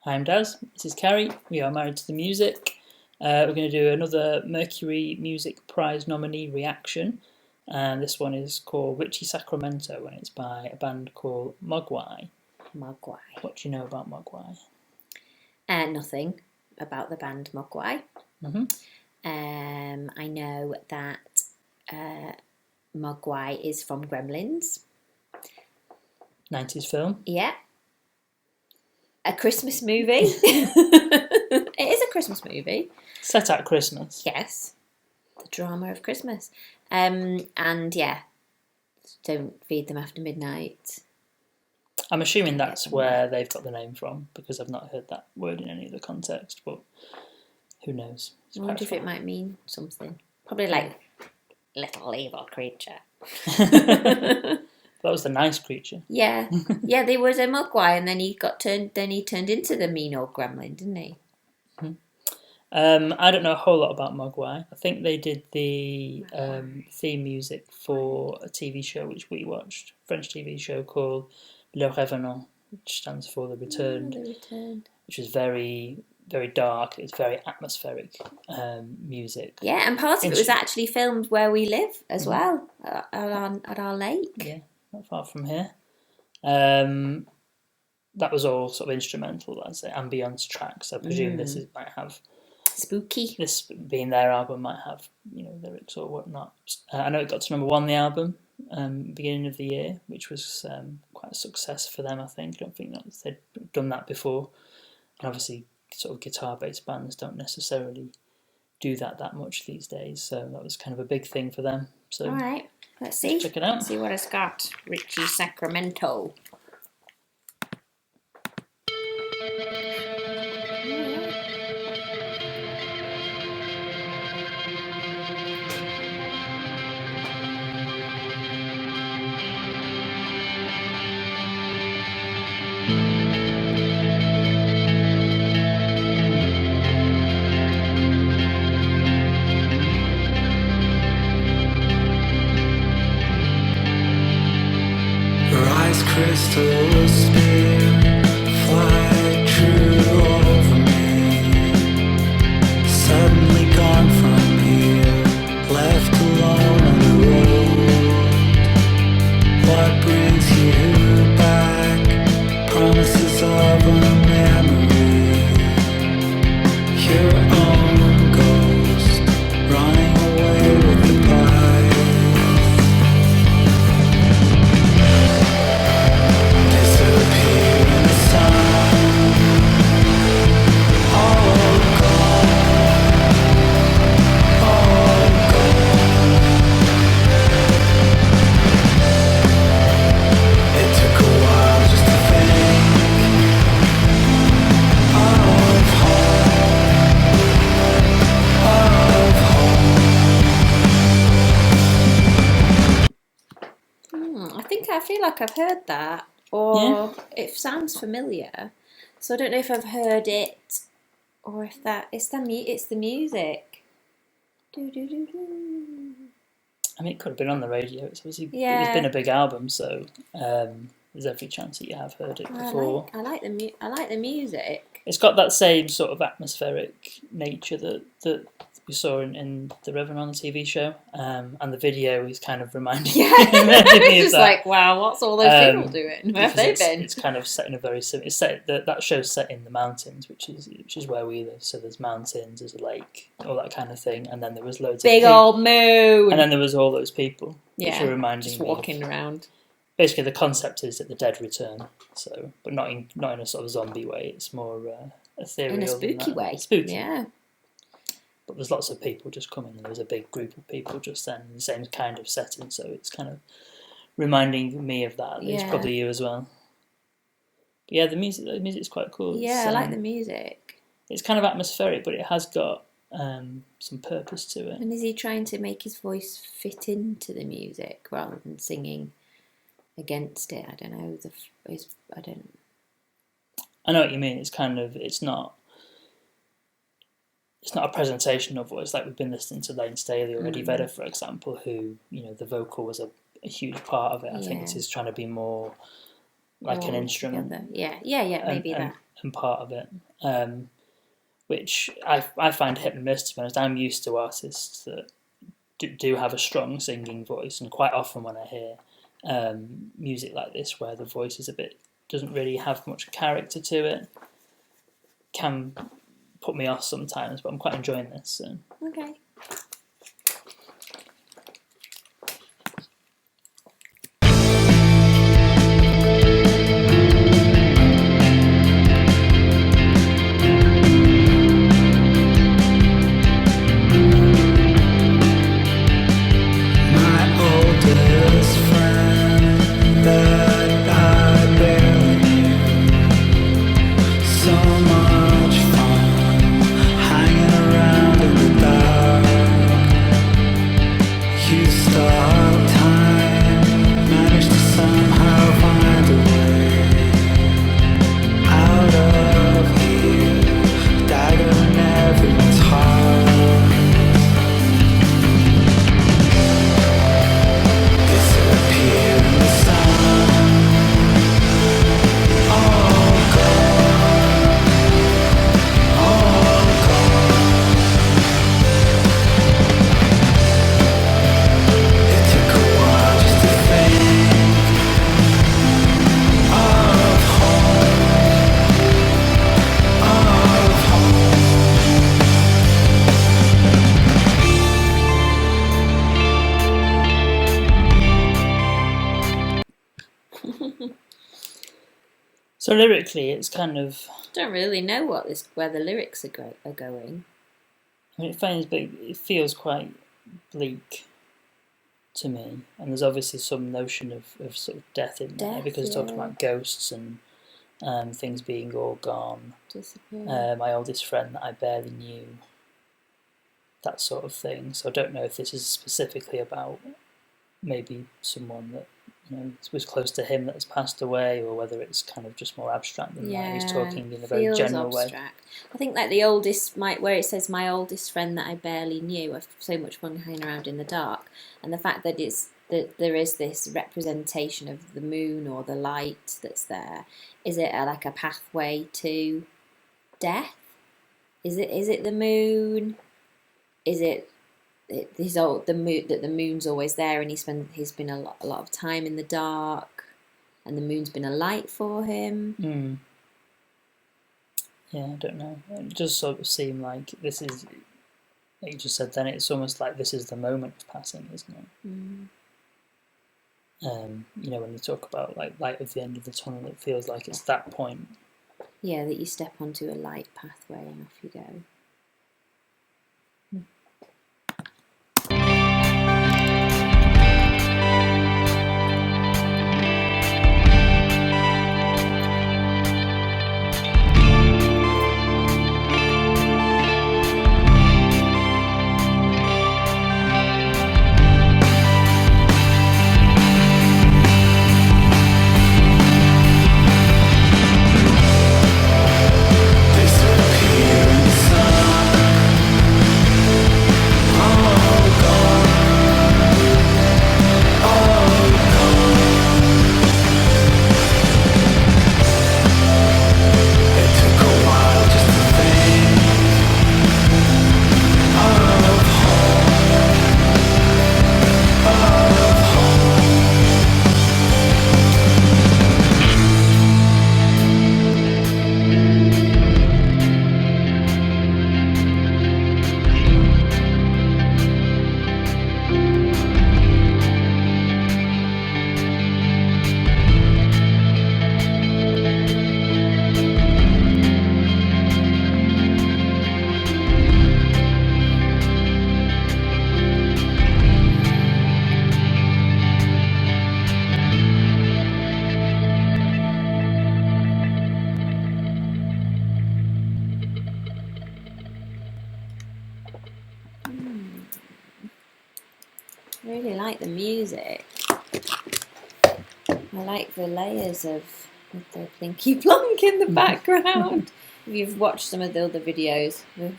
I'm Daz, this is Carrie, we are Married to the Music. We're going to do another Mercury Music Prize nominee reaction, and this one is called Ritchie Sacramento, and it's by a band called Mogwai. Mogwai. What do you know about Mogwai? Nothing about the band Mogwai. Mm-hmm. I know that Mogwai is from Gremlins. 90s film? Yeah. A Christmas movie. It is a Christmas movie. Set at Christmas. Yes. The drama of Christmas. And yeah, don't feed them after midnight. I'm assuming that's where they've got the name from, because I've not heard that word in any other context, but who knows? I wonder if it might mean something. Probably like little evil creature. That was the nice creature. Yeah, yeah. There was a Mogwai, and then he turned into the mean old gremlin, didn't he? Mm-hmm. I don't know a whole lot about Mogwai. I think they did the theme music for a TV show which we watched, a French TV show called Le Revenant, which stands for The Returned, which is very, very dark. It's very atmospheric music. Yeah, and part of it was actually filmed where we live as well, at our lake. Yeah, not far from here. That was all sort of instrumental, I'd say, ambience tracks. I presume this might have spooky. This being their album might have lyrics or whatnot. I know it got to number 1 the album beginning of the year, which was quite a success for them. I think. I don't think that they'd done that before, and obviously, sort of guitar-based bands don't necessarily do that much these days. So that was kind of a big thing for them. So all right, let's see. Check it out. Let's see what it's got. Ritchie Sacramento. Crystal spear fly true over me, suddenly gone from here, left alone on the road. What brings you back? Promises of a memory, your own ghost running away with the pie. I feel like I've heard that, or it sounds familiar. So I don't know if I've heard it, or if it's the music. I mean, it could have been on the radio. It's obviously it's been a big album, so there's every chance that you have heard it before. I like the music. It's got that same sort of atmospheric nature that we saw in the Revenant TV show, and the video is kind of reminding me of It's just that. like, wow, what's all those people doing? Where have they been? It's kind of set in a very similar. It's set that show's set in the mountains, which is where we live. So there's mountains, there's a lake, all that kind of thing, and then there was loads big of old moon, and then there was all those people, which are reminding just me walking around. Basically, the concept is that the dead return. So, but not in a sort of zombie way. It's more ethereal, in a spooky way. Spooky, yeah. But there's lots of people just coming, and there was a big group of people just then in the same kind of setting, so it's kind of reminding me of that. It's probably you as well. But yeah, the music's quite cool. Yeah, I like the music. It's kind of atmospheric, but it has got some purpose to it. And is he trying to make his voice fit into the music rather than singing against it? I don't know. I know what you mean. It's kind of it's not a presentation of voice like we've been listening to Lane Staley or Eddie Vedder, for example, who the vocal was a huge part of it. I think this is trying to be more like an instrument. Yeah, maybe that. part of it, which I find hit and miss, to be honest. I'm used to artists that do have a strong singing voice, and quite often when I hear music like this where the voice is doesn't really have much character to it, can put me off sometimes, but I'm quite enjoying this. So. Okay. So lyrically, it's kind of. I don't really know where the lyrics are going. I mean, it feels quite bleak to me, and there's obviously some notion of sort of death in there, because it's talking about ghosts and things being all gone. Disappear. My oldest friend that I barely knew. That sort of thing. So I don't know if this is specifically about maybe someone that was close to him that has passed away, or whether it's kind of just more abstract than that. He's talking in a very general abstract way. I think like the oldest, where it says my oldest friend that I barely knew, I've so much fun hanging around in the dark, and the fact that there is this representation of the moon or the light that's there. Is it like a pathway to death? Is it the moon? Is it the moon's always there, and he's been a lot of time in the dark, and the moon's been a light for him. Yeah, I don't know. It does sort of seem like this is, like you just said then, it's almost like this is the moment passing, isn't it? When they talk about like light at the end of the tunnel, it feels like it's that point. Yeah, that you step onto a light pathway and off you go. I really like the music. I like the layers with the Plinky Plonk in the background. If you've watched some of the other videos, we've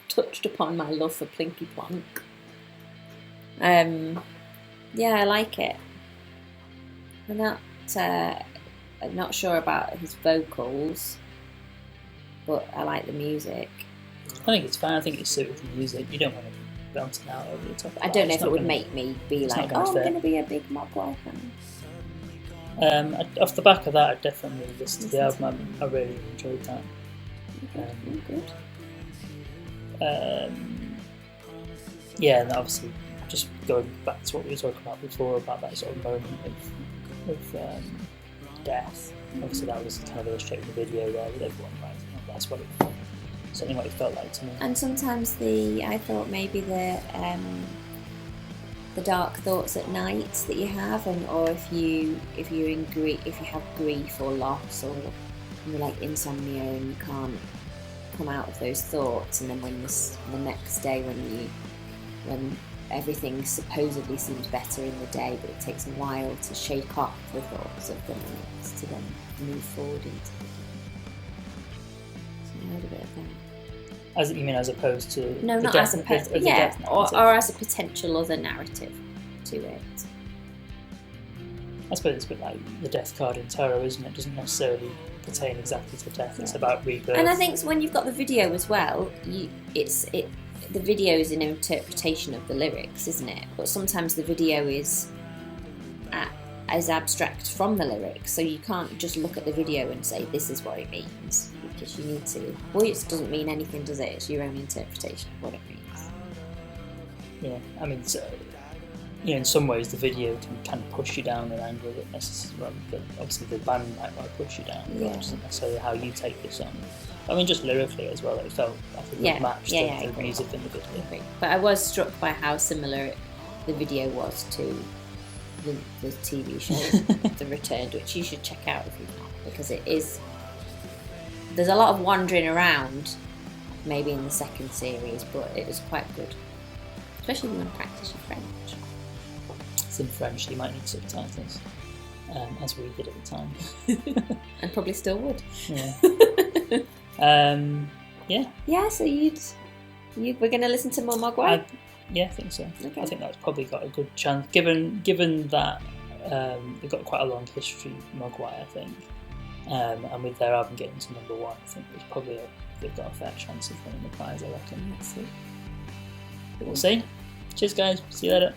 touched upon my love for Plinky Plonk. Yeah, I like it. I'm not sure about his vocals. but I like the music. I think it's fine. I think it's suited the music. You don't want to be bouncing out over the top. I don't know if it would make me be like, oh, I'm going to be a big Mogwai fan. Off the back of that, I definitely listened to the album. I really enjoyed that. Good. Yeah, and obviously, just going back to what we were talking about before, about that sort of moment of death. Obviously, that was kind of illustrating the video there with everyone rising up. That's what certainly what it felt like to me. And sometimes I thought maybe the dark thoughts at night that you have, or if you have grief or loss, or you're like insomnia and you can't come out of those thoughts, and then when the next day when everything supposedly seems better in the day, but it takes a while to shake off the thoughts of the night to then move forward into the day. So I heard a bit of that. As you mean, as opposed to no, not as a or as a potential other narrative to it. I suppose it's a bit like the death card in tarot, isn't it? It doesn't necessarily pertain exactly to death. It's about rebirth. And I think when you've got the video as well, the video is an interpretation of the lyrics, isn't it? But sometimes the video is abstract from the lyrics, so you can't just look at the video and say this is what it means, because you need to. Voice doesn't mean anything, does it? It's your own interpretation of what it means. Yeah, I mean, so, in some ways the video can kind of push you down an angle that necessarily, but obviously the band might want to push you down. Yeah. Which isn't necessarily how you take the song. I mean, just lyrically as well, it felt like a good match to the music in the video. But I was struck by how similar the video was to the TV show, The Returned, which you should check out if you've not, because it is. There's a lot of wandering around, maybe in the second series, but it was quite good, especially when you practice your French. It's in French, you might need subtitles, as we did at the time. And probably still would. Yeah. Yeah, so we're going to listen to more Mogwai? Yeah, I think so. Okay. I think that's probably got a good chance, given that they've got quite a long history, Mogwai, I think, and with their album getting to #1, I think they've got a fair chance of winning the prize, I reckon. Let's see. But we'll see. Cheers, guys. See you later.